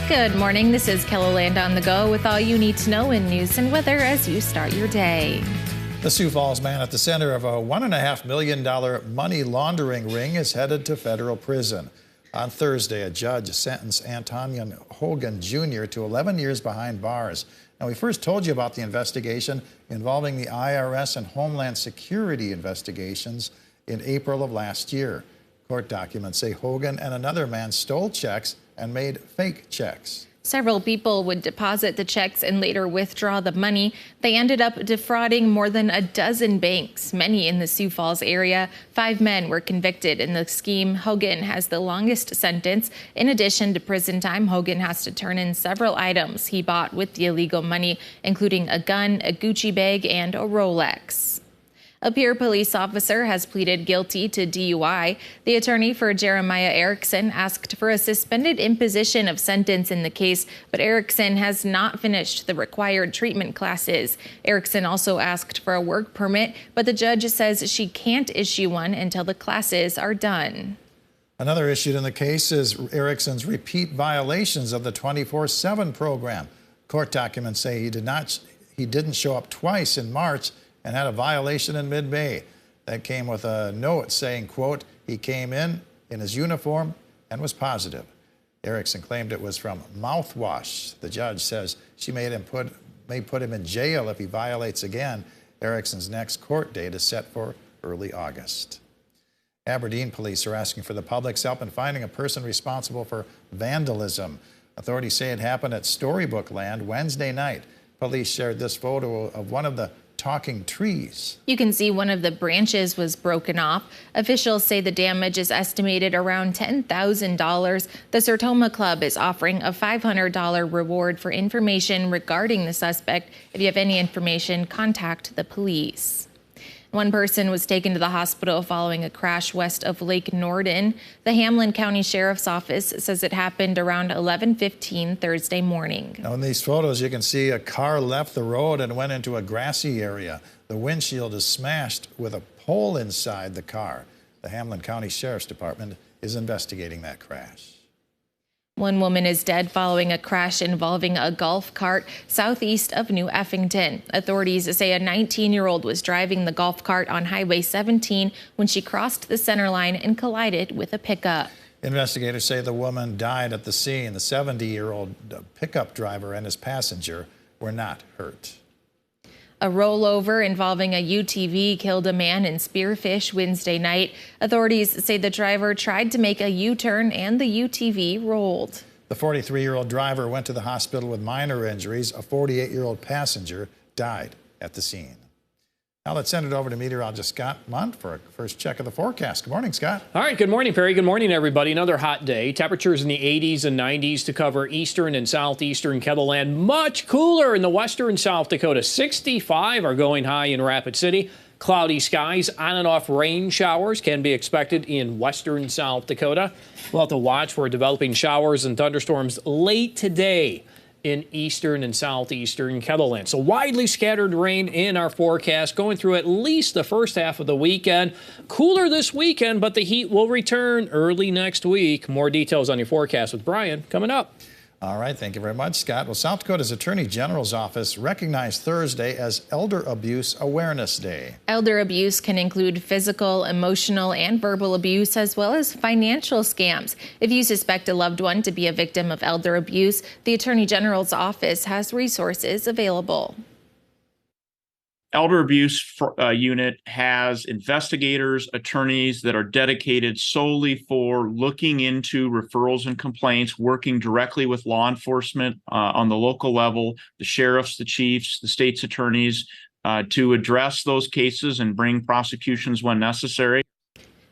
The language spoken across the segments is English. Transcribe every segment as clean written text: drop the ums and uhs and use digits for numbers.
Good morning. This is Keloland on the go with all you need to know in news and weather as you start your day. The Sioux Falls man at the center of a $1.5 million money laundering ring is headed to federal prison. On Thursday, a judge sentenced Antonian Hogan Jr. to 11 years behind bars. Now, we first told you about the investigation involving the IRS and Homeland Security investigations in April of last year. Court documents say Hogan and another man stole checks and made fake checks. Several people would deposit the checks and later withdraw the money. They ended up defrauding more than a dozen banks, many in the Sioux Falls area. 5 men were convicted in the scheme. Hogan has the longest sentence. In addition to prison time, Hogan has to turn in several items he bought with the illegal money, including a gun, a Gucci bag, and a Rolex. A Pierre police officer has pleaded guilty to DUI. The attorney for Jeremiah Erickson asked for a suspended imposition of sentence in the case, but Erickson has not finished the required treatment classes. Erickson also asked for a work permit, but the judge says she can't issue one until the classes are done. Another issue in the case is Erickson's repeat violations of the 24/7 program. Court documents say he didn't show up twice in March and had a violation in mid-May. That came with a note saying, quote, he came in his uniform and was positive. Erickson claimed it was from mouthwash. The judge says she may put him in jail if he violates again. Erickson's next court date is set for early August. Aberdeen police are asking for the public's help in finding a person responsible for vandalism. Authorities say it happened at Storybook Land Wednesday night. Police shared this photo of one of the talking trees. You can see one of the branches was broken off. Officials say the damage is estimated around $10,000. The Sertoma Club is offering a $500 reward for information regarding the suspect. If you have any information, contact the police. One person was taken to the hospital following a crash west of Lake Norden. The Hamlin County Sheriff's Office says it happened around 11:15 Thursday morning. Now in these photos, you can see a car left the road and went into a grassy area. The windshield is smashed with a pole inside the car. The Hamlin County Sheriff's Department is investigating that crash. One woman is dead following a crash involving a golf cart southeast of New Effington. Authorities say a 19-year-old was driving the golf cart on Highway 17 when she crossed the center line and collided with a pickup. Investigators say the woman died at the scene. The 70-year-old pickup driver and his passenger were not hurt. A rollover involving a UTV killed a man in Spearfish Wednesday night. Authorities say the driver tried to make a U-turn and the UTV rolled. The 43-year-old driver went to the hospital with minor injuries. A 48-year-old passenger died at the scene. Now let's send it over to meteorologist Scott Munt for a first check of the forecast. Good morning, Scott. All right, good morning, Perry. Good morning, everybody. Another hot day. Temperatures in the 80s and 90s to cover eastern and southeastern Kettleland. Much cooler in the western South Dakota. 65 are going high in Rapid City. Cloudy skies, on and off rain showers can be expected in western South Dakota. We'll have to watch for developing showers and thunderstorms late today in eastern and southeastern Kettleland. So widely scattered rain in our forecast going through at least the first half of the weekend. Cooler this weekend, but the heat will return early next week. More details on your forecast with Brian coming up. All right, thank you very much, Scott. Well, South Dakota's Attorney General's office recognized Thursday as Elder Abuse Awareness Day. Elder abuse can include physical, emotional, and verbal abuse, as well as financial scams. If you suspect a loved one to be a victim of elder abuse, the Attorney General's office has resources available. Elder Abuse Unit has investigators, attorneys that are dedicated solely for looking into referrals and complaints, working directly with law enforcement on the local level, the sheriffs, the chiefs, the state's attorneys, to address those cases and bring prosecutions when necessary.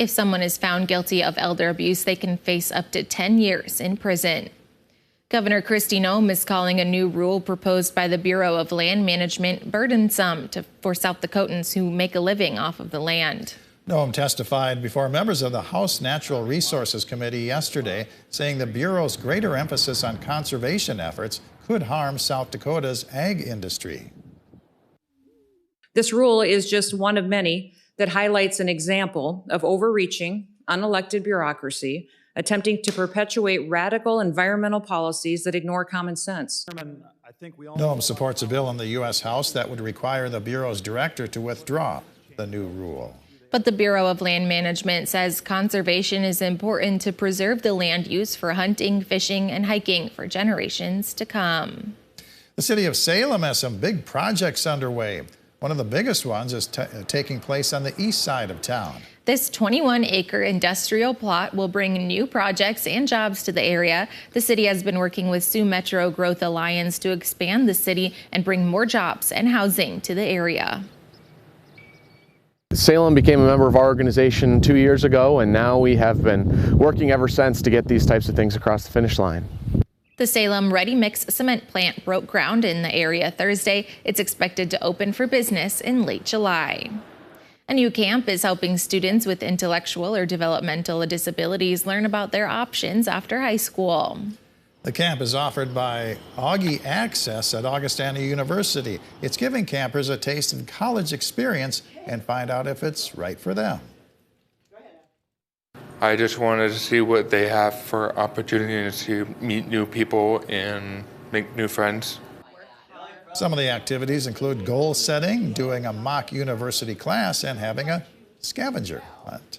If someone is found guilty of elder abuse, they can face up to 10 years in prison. Governor Kristi Noem is calling a new rule proposed by the Bureau of Land Management burdensome for South Dakotans who make a living off of the land. Noem testified before members of the House Natural Resources Committee yesterday, saying the Bureau's greater emphasis on conservation efforts could harm South Dakota's ag industry. This rule is just one of many that highlights an example of overreaching, unelected bureaucracy attempting to perpetuate radical environmental policies that ignore common sense. Noam supports a bill in the U.S. House that would require the Bureau's director to withdraw the new rule. But the Bureau of Land Management says conservation is important to preserve the land use for hunting, fishing, and hiking for generations to come. The city of Salem has some big projects underway. One of the biggest ones is taking place on the east side of town. This 21-acre industrial plot will bring new projects and jobs to the area. The city has been working with Sioux Metro Growth Alliance to expand the city and bring more jobs and housing to the area. Salem became a member of our organization 2 years ago, and now we have been working ever since to get these types of things across the finish line. The Salem ready-mix cement plant broke ground in the area Thursday. It's expected to open for business in late July. A new camp is helping students with intellectual or developmental disabilities learn about their options after high school. The camp is offered by Augie Access at Augustana University. It's giving campers a taste of college experience and find out if it's right for them. I just wanted to see what they have for opportunities to meet new people and make new friends. Some of the activities include goal setting, doing a mock university class, and having a scavenger hunt.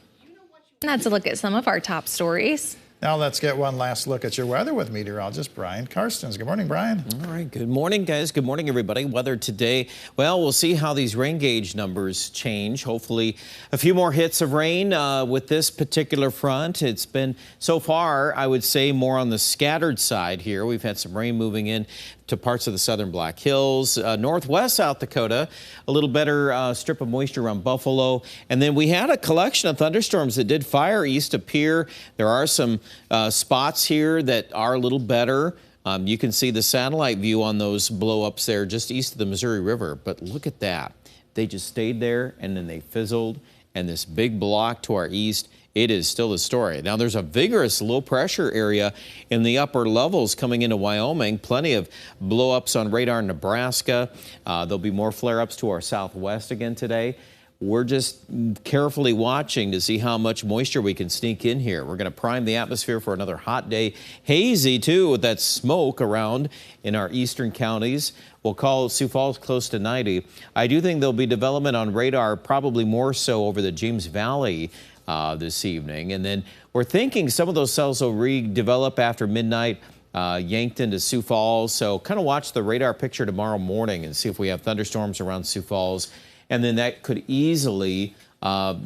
And that's a look at some of our top stories. Now let's get one last look at your weather with meteorologist Brian Karstens. Good morning, Brian. All right. Good morning, guys. Good morning, everybody. Weather today, well, we'll see how these rain gauge numbers change. Hopefully a few more hits of rain with this particular front. It's been so far, I would say, more on the scattered side here. We've had some rain moving in to parts of the southern Black Hills, northwest South Dakota, a little better strip of moisture around Buffalo. And then we had a collection of thunderstorms that did fire east of Pierre. There are some spots here that are a little better. You can see the satellite view on those blow-ups there just east of the Missouri River. But look at that. They just stayed there and then they fizzled. And this big block to our east, it is still the story. Now, there's a vigorous low-pressure area in the upper levels coming into Wyoming. Plenty of blow-ups on radar in Nebraska. There'll be more flare-ups to our southwest again today. We're just carefully watching to see how much moisture we can sneak in here. We're going to prime the atmosphere for another hot day. Hazy, too, with that smoke around in our eastern counties. We'll call Sioux Falls close to 90. I do think there'll be development on radar, probably more so over the James Valley this evening. And then we're thinking some of those cells will redevelop after midnight, yanked into Sioux Falls. So kind of watch the radar picture tomorrow morning and see if we have thunderstorms around Sioux Falls. And then that could easily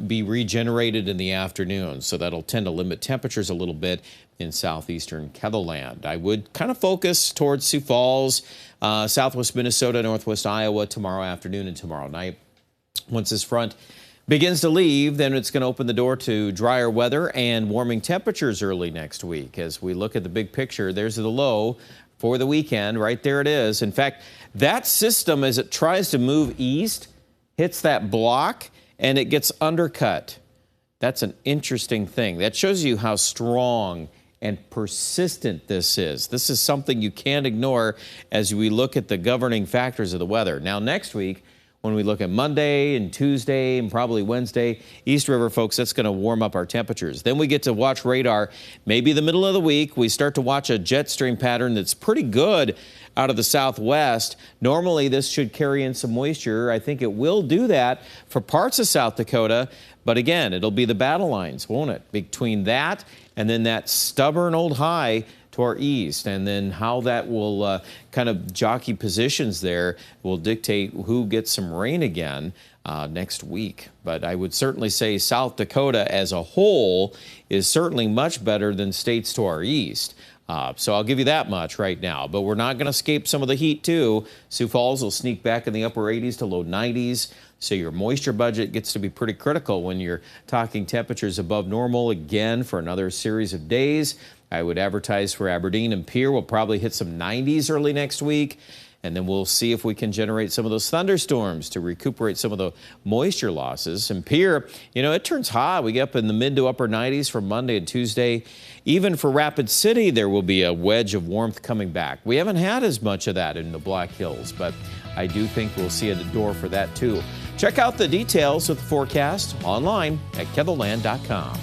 be regenerated in the afternoon. So that'll tend to limit temperatures a little bit in southeastern Ketherland. I would kind of focus towards Sioux Falls, southwest Minnesota, northwest Iowa tomorrow afternoon and tomorrow night. Once this front begins to leave, then it's going to open the door to drier weather and warming temperatures early next week. As we look at the big picture, there's the low for the weekend. Right there it is. In fact, that system, as it tries to move east, hits that block and it gets undercut. That's an interesting thing. That shows you how strong and persistent this is. This is something you can't ignore as we look at the governing factors of the weather. Now, next week, when we look at Monday and Tuesday and probably Wednesday, East River, folks, that's going to warm up our temperatures. Then we get to watch radar. Maybe the middle of the week, we start to watch a jet stream pattern that's pretty good out of the southwest. Normally, this should carry in some moisture. I think it will do that for parts of South Dakota. But again, it'll be the battle lines, won't it? Between that and then that stubborn old high to our east, and then how that will kind of jockey positions there will dictate who gets some rain again next week. But I would certainly say South Dakota as a whole is certainly much better than states to our east. So I'll give you that much right now. But we're not going to escape some of the heat, too. Sioux Falls will sneak back in the upper 80s to low 90s. So your moisture budget gets to be pretty critical when you're talking temperatures above normal again for another series of days. I would advertise for Aberdeen and Pierre. We'll probably hit some 90s early next week. And then we'll see if we can generate some of those thunderstorms to recuperate some of the moisture losses. And Pierre, you know, it turns hot. We get up in the mid to upper 90s for Monday and Tuesday. Even for Rapid City, there will be a wedge of warmth coming back. We haven't had as much of that in the Black Hills, but I do think we'll see a door for that too. Check out the details of the forecast online at ketherland.com.